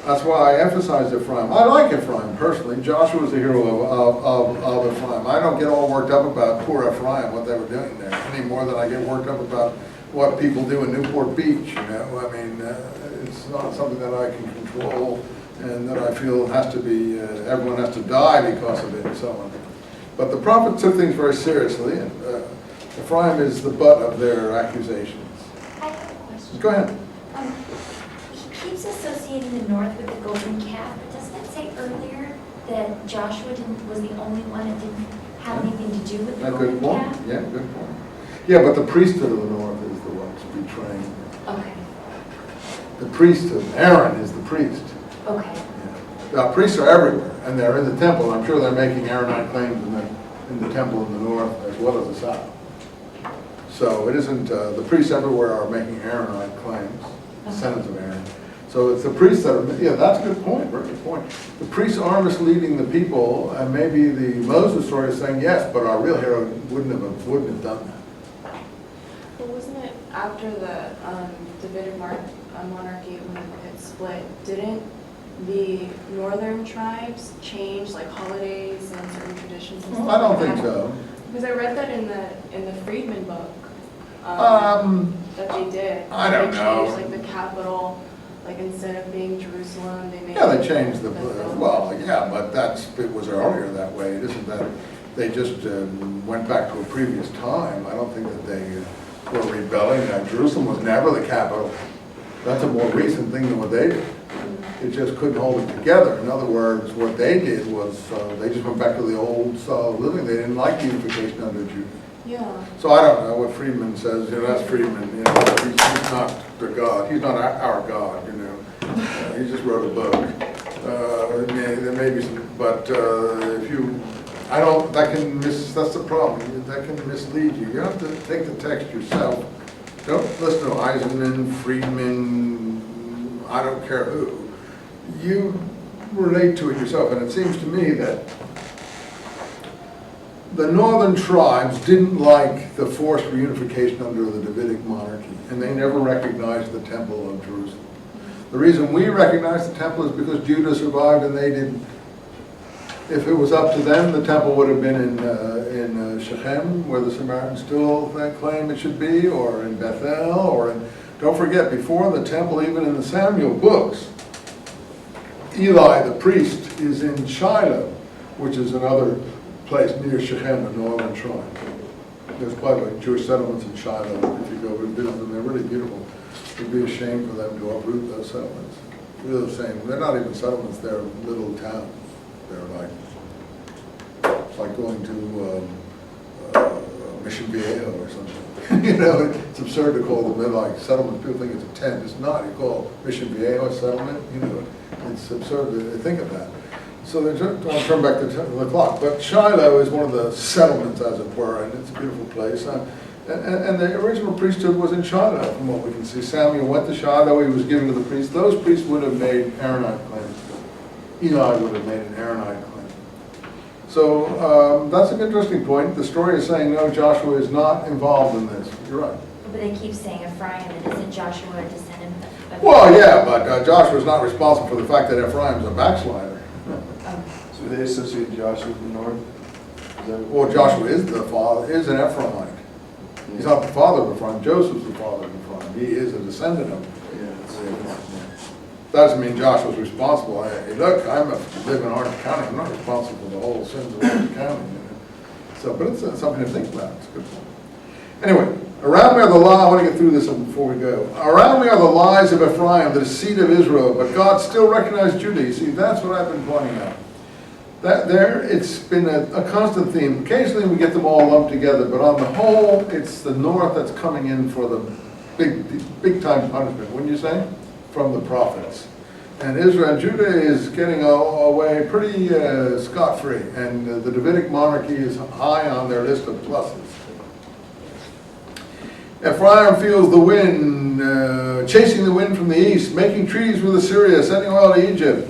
That's why I emphasized Ephraim. I like Ephraim personally. Joshua was the hero of Ephraim. I don't get all worked up about poor Ephraim, what they were doing there, any more than I get worked up about what people do in Newport Beach. I mean, it's not something that I can control, and that I feel has to be, everyone has to die because of it and so on. But the prophet took things very seriously, and Ephraim is the butt of their accusations. I have a question. Go ahead. He keeps associating the north with the golden calf, but doesn't it say earlier that Joshua was the only one that didn't have anything to do with the That's a golden good point. calf? Yeah, good point. Yeah, but the priesthood of the north is the ones betraying. Okay, The priesthood, Aaron is the priest. okay. Now, priests are everywhere, and they're in the temple. I'm sure they're making Aaronite claims in the temple in the north as well as the south. So it isn't, the priests everywhere are making Aaronite claims, descendants of Aaron. So it's the priests that are, yeah, that's a good point, very good point. The priests are misleading the people, and maybe the Moses story is saying, yes, but our real hero wouldn't have done that. But wasn't it after the Davidic monarchy when it split, didn't the northern tribes change like holidays and certain traditions and stuff? I don't like think that? so. Because I read that in the Friedman book, that they did. I don't know. They changed like the capital, like instead of being Jerusalem, they made. Yeah, they changed well, yeah, but it was earlier that way. It isn't that they just went back to a previous time. I don't think that they were rebelling. Jerusalem was never the capital. That's a more recent thing than what they did. It just couldn't hold it together. In other words, what they did was they just went back to the old style of living. They didn't like unification under Judah. Yeah. So I don't know what Friedman says. That's Friedman. He's not the God. He's not our God. He just wrote a book. There may be some, but if you, that's the problem. That can mislead you. You have to take the text yourself. Don't listen to Eisenman, Friedman, I don't care who. You relate to it yourself, and it seems to me that the northern tribes didn't like the forced reunification under the Davidic monarchy, and they never recognized the Temple of Jerusalem. The reason we recognize the temple is because Judah survived and they didn't. If it was up to them, the temple would have been in Shechem, where the Samaritans still claim it should be, or in Bethel, or in, don't forget, before the temple, even in the Samuel books, Eli, the priest, is in Shiloh, which is another place near Shechem, the northern tribe. There's, by the way, Jewish settlements in Shiloh. If you go and visit them, they're really beautiful. It would be a shame for them to uproot those settlements. We're the same. They're not even settlements, they're little towns. They're like, it's like going to Mission Viejo or something. You know, it's absurd to call them like settlements. People think it's a tent. It's not. You call Mission Viejo a settlement. You know, it's absurd to think of that. So I'll turn back to the clock. But Shiloh is one of the settlements, as it were, and it's a beautiful place. And the original priesthood was in Shiloh, from what we can see. Samuel went to Shiloh. He was given to the priests. Those priests would have made Aaronite claims. Eli would have made an Aaronite claim. So that's an interesting point. The story is saying, no, Joshua is not involved in this. You're right. But they keep saying Ephraim, and isn't Joshua a descendant of? Well, yeah, but Joshua's not responsible for the fact that Ephraim's a backslider. Oh. So they associate Joshua with the north? Is that Well, Joshua is the father, is an Ephraimite. He's not the father of Ephraim. Joseph's the father of Ephraim. He is a descendant of him. Yeah, it's Doesn't mean Joshua's responsible. Hey, look, live in Orange County. I'm not responsible for the whole sins of Orange County. You know? So, but it's something to think about. It's a good point. Anyway, around me are the lies. I want to get through this before we go. Around me are the lies of Ephraim, the deceit of Israel, but God still recognized Judah. You see, that's what I've been pointing out. It's been a constant theme. Occasionally we get them all lumped together, but on the whole, it's the north that's coming in for the big time punishment, wouldn't you say? From the prophets. And Israel and Judah is getting away pretty scot-free, and the Davidic monarchy is high on their list of pluses. Ephraim feels the wind, chasing the wind from the east, making treaties with Assyria, sending oil to Egypt.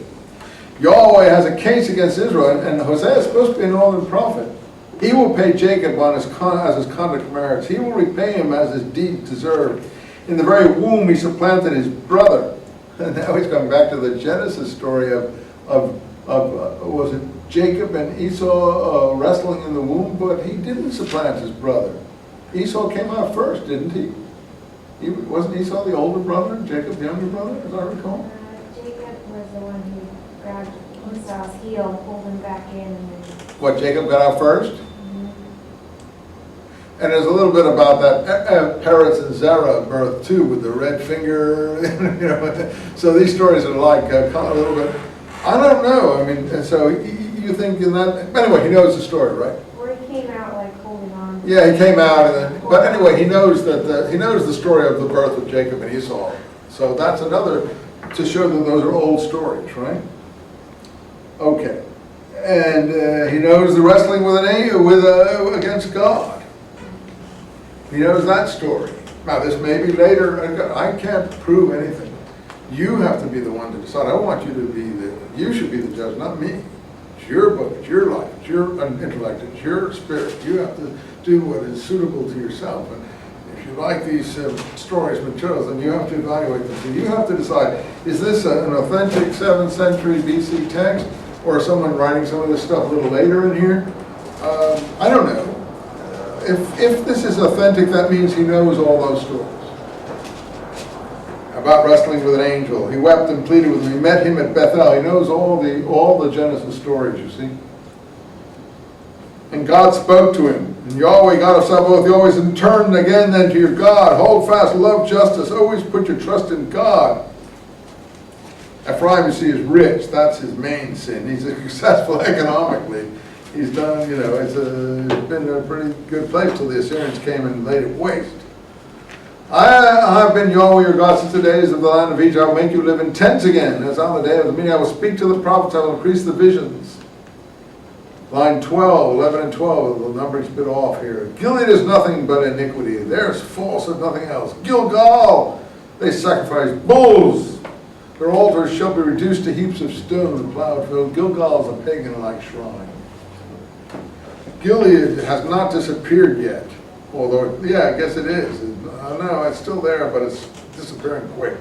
Yahweh has a case against Israel, and Hosea is supposed to be a northern prophet. He will pay Jacob as his conduct merits. He will repay him as his deeds deserve. In the very womb he supplanted his brother. And now he's coming back to the Genesis story of was it Jacob and Esau wrestling in the womb? But he didn't supplant his brother. Esau came out first, didn't he? Wasn't Esau the older brother and Jacob the younger brother, as I recall? Jacob was the one who grabbed Esau's heel, pulled him back in, and then. What, Jacob got out first? And there's a little bit about that Peretz and Zerah birth too, with the red finger, you know. So these stories are like kind of a little bit, I don't know. I mean, and so you think in that, anyway, he knows the story, right? Where he came out like holding on. Yeah, he came out, and then, but anyway, he knows that he knows the story of the birth of Jacob and Esau. So that's another to show that those are old stories, right? Okay, and he knows the wrestling against God. He knows that story. Now, this may be later. I can't prove anything. You have to be the one to decide. I want you to be you should be the judge, not me. It's your book, it's your life, it's your intellect, it's your spirit. You have to do what is suitable to yourself. And if you like these stories, materials, then you have to evaluate them. So you have to decide, is this an authentic 7th century BC text, or someone writing some of this stuff a little later in here? I don't know. If this is authentic, that means he knows all those stories. About wrestling with an angel. He wept and pleaded with him. He met him at Bethel. He knows all the Genesis stories, you see. And God spoke to him. And Yahweh, God of Sabaoth, you always turn again then to your God. Hold fast, love justice. Always put your trust in God. Ephraim, you see, is rich. That's his main sin. He's successful economically. He's done, you know, it's been a pretty good place till the Assyrians came and laid it waste. I have been Yahweh your God since the days of the land of Egypt. I will make you live in tents again, as on the day of the meeting. I will speak to the prophets. I will increase the visions. Line 12, 11 and 12, the numbering's a bit off here. Gilead is nothing but iniquity. There's false and nothing else. Gilgal, they sacrifice bulls. Their altars shall be reduced to heaps of stone and plowed field. Gilgal is a pagan-like shrine. Gilead has not disappeared yet. Although, yeah, I guess it is. I know, it's still there, but it's disappearing quick.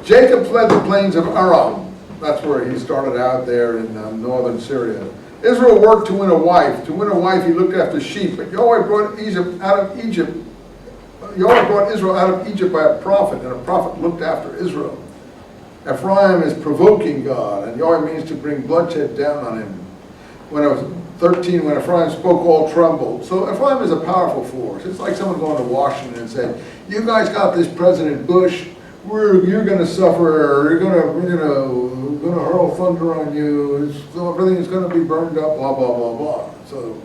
Jacob fled the plains of Aram. That's where he started out there in northern Syria. Israel worked to win a wife. To win a wife, he looked after sheep. But Yahweh brought Israel out of Egypt by a prophet, and a prophet looked after Israel. Ephraim is provoking God, and Yahweh means to bring bloodshed down on him. When I was 13, when Ephraim spoke, all trembled. So Ephraim is a powerful force. It's like someone going to Washington and saying, you guys got this President Bush, you're gonna suffer, you're gonna hurl thunder on you, everything is gonna be burned up, blah, blah, blah, blah. So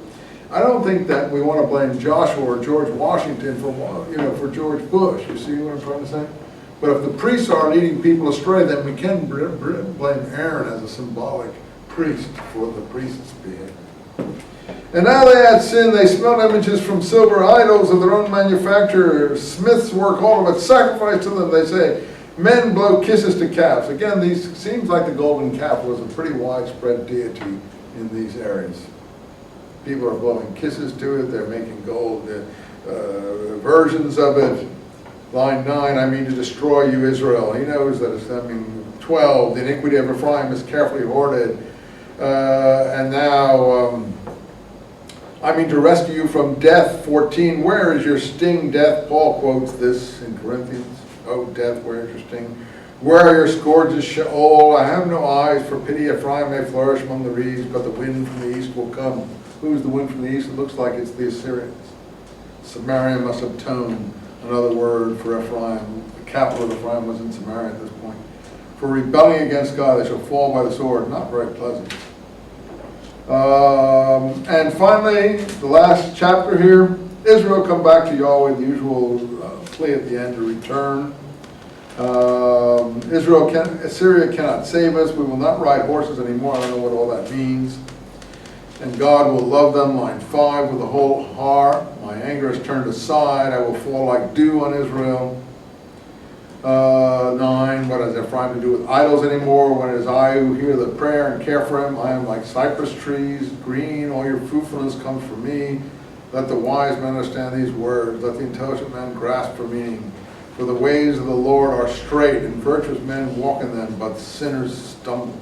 I don't think that we want to blame Joshua or George Washington for George Bush. You see what I'm trying to say? But if the priests are leading people astray, then we can blame Aaron as a symbolic priest for the priest's behavior. And now they had sinned, they smelled images from silver, idols of their own manufacture, smiths work all of it, sacrifice to them, they say. Men blow kisses to calves. Again, these seems like the golden calf was a pretty widespread deity in these areas. People are blowing kisses to it, they're making gold versions of it. Line 9, I mean to destroy you, Israel. He knows that it's, 12, the iniquity of Ephraim is carefully hoarded. And now, I mean to rescue you from death. 14, where is your sting, death? Paul quotes this in Corinthians. Oh, death, where is your sting? Where are your scourges, Sheol? I have no eyes for pity. Ephraim may flourish among the reeds, but the wind from the east will come. Who's the wind from the east? It looks like it's the Assyrians. Samaria must atone, another word for Ephraim. The capital of Ephraim was in Samaria at this point. For rebelling against God, they shall fall by the sword. Not very pleasant. And finally, the last chapter here, Israel come back to Yahweh, the usual plea at the end to return. Assyria cannot save us. We will not ride horses anymore. I don't know what all that means. And God will love them. Line 5, with a whole heart. My anger is turned aside. I will fall like dew on Israel. 9, what has Ephraim to do with idols anymore? When it is I who hear the prayer and care for him, I am like cypress trees, green, all your fruitfulness comes from me. Let the wise men understand these words. Let the intelligent men grasp for meaning. For the ways of the Lord are straight, and virtuous men walk in them, but sinners stumble.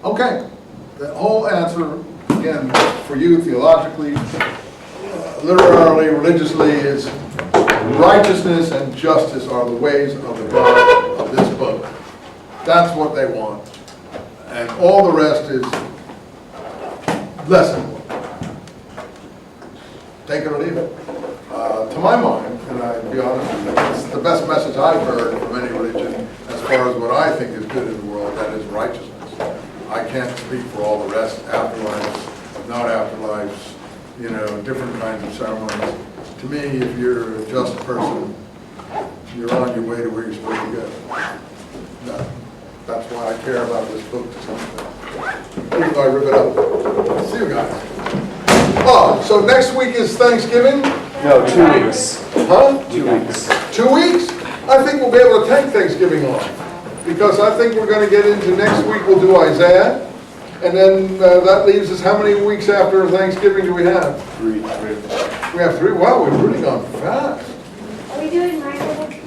Okay, the whole answer, again, for you theologically, literally, religiously, is righteousness and justice are the ways of the God of this book. That's what they want. And all the rest is lesson. Take it or leave it. To my mind, and I'll be honest with you, it's the best message I've heard from any religion as far as what I think is good in the world, that is righteousness. I can't speak for all the rest, afterlives, not afterlives, different kinds of ceremonies. To me, if you're a just person, you're on your way to where you're supposed to go. That's why I care about this book to some extent. Even though I rip it up. See you guys. Oh, so next week is Thanksgiving? No, 2 weeks. Huh? 2 weeks. 2 weeks? I think we'll be able to take Thanksgiving off. Because I think we're going to get into next week, we'll do Isaiah. And then that leaves us, how many weeks after Thanksgiving do we have? 3. We have 3. Wow, we've really gone fast. Are we doing Micah next week?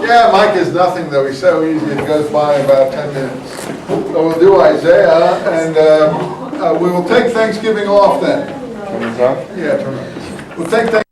Yeah, Mike is nothing though. He's so easy. It goes by in about 10 minutes. So we'll do Isaiah, and we will take Thanksgiving off then. Turn this off? Yeah, turn it. We'll take Thanksgiving.